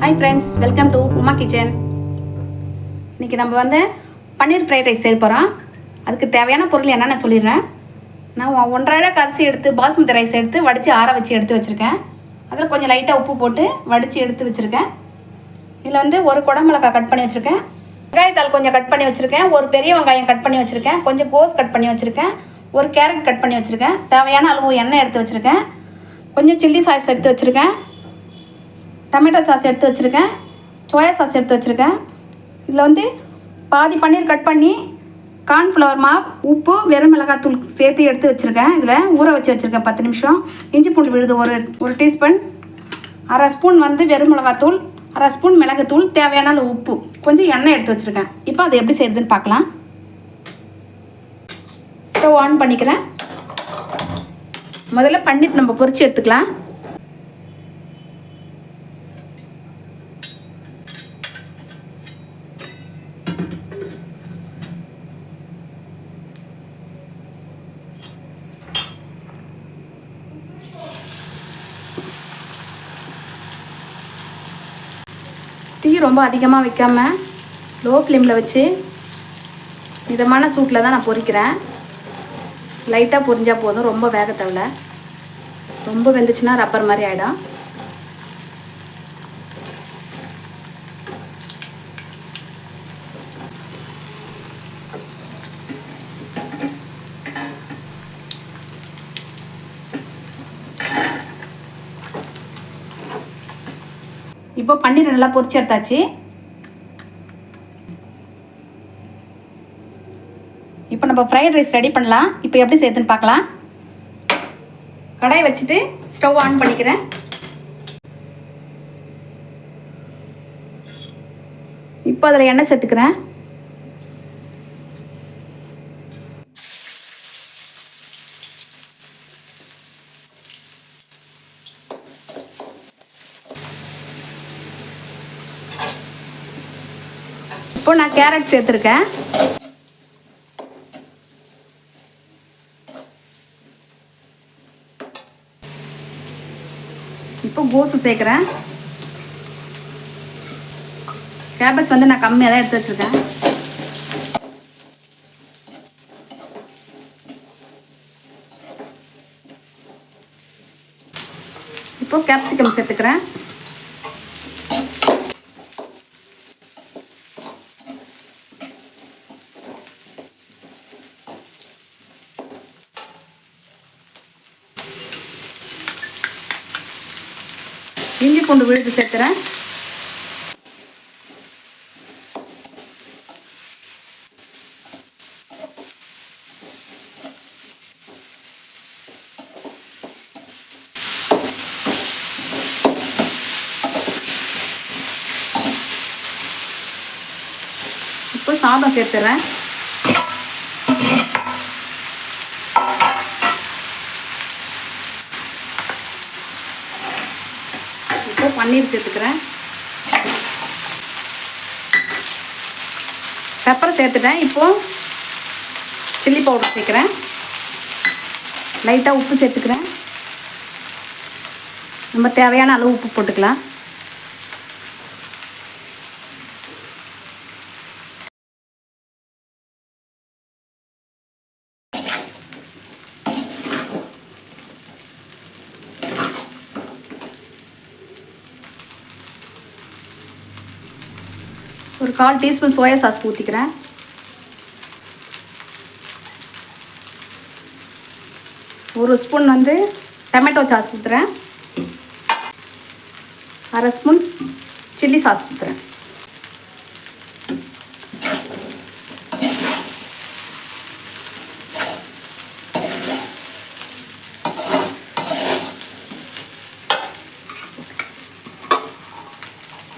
Hi friends, welcome to Uma Kitchen. இன்னைக்கு நம்ம வந்து பன்னீர் ஃப்ரைட் ரைஸ் செய்ய போகிறோம். அதுக்கு தேவையான பொருள் என்னென்ன சொல்லிடுறேன். நான் 1.5 அரிசி எடுத்து பாஸ்மதி ரைஸ் எடுத்து வடித்து ஆற வச்சு எடுத்து வச்சுருக்கேன். அதில் கொஞ்சம் லைட்டாக உப்பு போட்டு வடித்து எடுத்து வச்சுருக்கேன். இதில் வந்து ஒரு குடமிளகாய் கட் பண்ணி வச்சுருக்கேன், வெங்காயத்தாள் கொஞ்சம் கட் பண்ணி வச்சுருக்கேன், ஒரு பெரிய வெங்காயம் கட் பண்ணி வச்சுருக்கேன், கொஞ்சம் கோஸ் கட் பண்ணி வச்சுருக்கேன், ஒரு கேரட் கட் பண்ணி வச்சுருக்கேன், தேவையான அளவு எண்ணெய் எடுத்து வச்சுருக்கேன், கொஞ்சம் சில்லி சாஸ் எடுத்து வச்சுருக்கேன், டொமேட்டோ சாஸ் எடுத்து வச்சுருக்கேன், சோயா சாஸ் எடுத்து வச்சுருக்கேன். இதில் வந்து பாதி பன்னீர் கட் பண்ணி கார்ன்ஃப்ளவர் மாவு, உப்பு, வெறும் மிளகாத்தூள் சேர்த்து எடுத்து வச்சுருக்கேன். இதில் ஊற வச்சு வச்சுருக்கேன் 10 நிமிஷம். இஞ்சி பூண்டு விழுது ஒரு டீஸ்பூன், 1/2 ஸ்பூன் வந்து வெறும் மிளகாத்தூள், 1/2 ஸ்பூன் மிளகுத்தூள், தேவையான அளவு உப்பு, கொஞ்சம் எண்ணெய் எடுத்து வச்சுருக்கேன். இப்போ அது எப்படி செய்யுதுன்னு பார்க்கலாம். ஸ்டவ் ஆன் பண்ணிக்கிறேன். முதல்ல பன்னீர் நம்ம பொரிச்சு எடுத்துக்கலாம். தீ ரொம்ப அதிகமாக வைக்காமல் லோ ஃப்ளேமில் வச்சு மிதமான சூட்டில் தான் நான் பொரிக்கிறேன். லைட்டாக பொரிஞ்சால் போதும், ரொம்ப வேக தேவையில்ல. ரொம்ப வெந்துச்சுன்னா ரப்பர் மாதிரி ஆகிடும். இப்போ பன்னீர் நல்லா பொரிச்சு எடுத்தாச்சு. இப்போ நம்ம ஃப்ரைட் ரைஸ் ரெடி பண்ணலாம். இப்போ எப்படி செய்யுதுன்னு பார்க்கலாம். கடாய் வச்சுட்டு ஸ்டவ் ஆன் பண்ணிக்கிறேன். இப்போ அதில் எண்ணெய் சேர்த்துக்கிறேன். இப்போ நான் கேரட் சேர்த்துருக்கேன். இப்போ கோஸு சேர்க்குறேன். கேபேஜ் வந்து நான் கம்மியாக தான் எடுத்து வச்சுருக்கேன். இப்போ கேப்சிகம் சேர்த்துக்கிறேன். இஞ்சி பூண்டு விழுது சேர்த்துறேன். இப்போ சாதம் சேர்த்துறேன். இப்போ பன்னீர் சேர்த்துக்கிறேன். பெப்பர் சேர்த்துட்டேன். இப்போ சில்லி பவுடர் சேர்க்குறேன். லைட்டாக உப்பு சேர்த்துக்கிறேன். நம்ம தேவையான அளவு உப்பு போட்டுக்கலாம். ஒரு 1/4 டீஸ்பூன் சோயா சாஸ் ஊற்றிக்கிறேன். ஒரு ஸ்பூன் வந்து டொமேட்டோ சாஸ் ஊற்றுறேன். 1/2 ஸ்பூன் சில்லி சாஸ் ஊற்றுறேன்.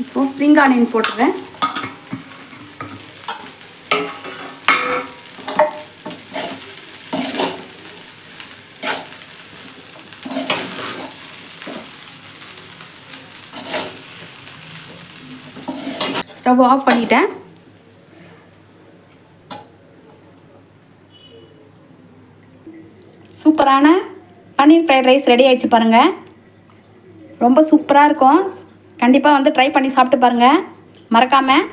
இப்போது ஸ்ப்ரிங் ஆனியன் போட்டுறேன். ஸ்டவ் ஆஃப் பண்ணிட்டேன். சூப்பரான பன்னீர் ஃப்ரைட் ரைஸ் ரெடி ஆயிடுச்சு பாருங்கள். ரொம்ப சூப்பராக இருக்கும். கண்டிப்பாக வந்து ட்ரை பண்ணி சாப்பிட்டு பாருங்கள். மறக்காமல்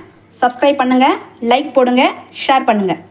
சப்ஸ்கிரைப் பண்ணுங்கள், லைக் போடுங்க, ஷேர் பண்ணுங்கள்.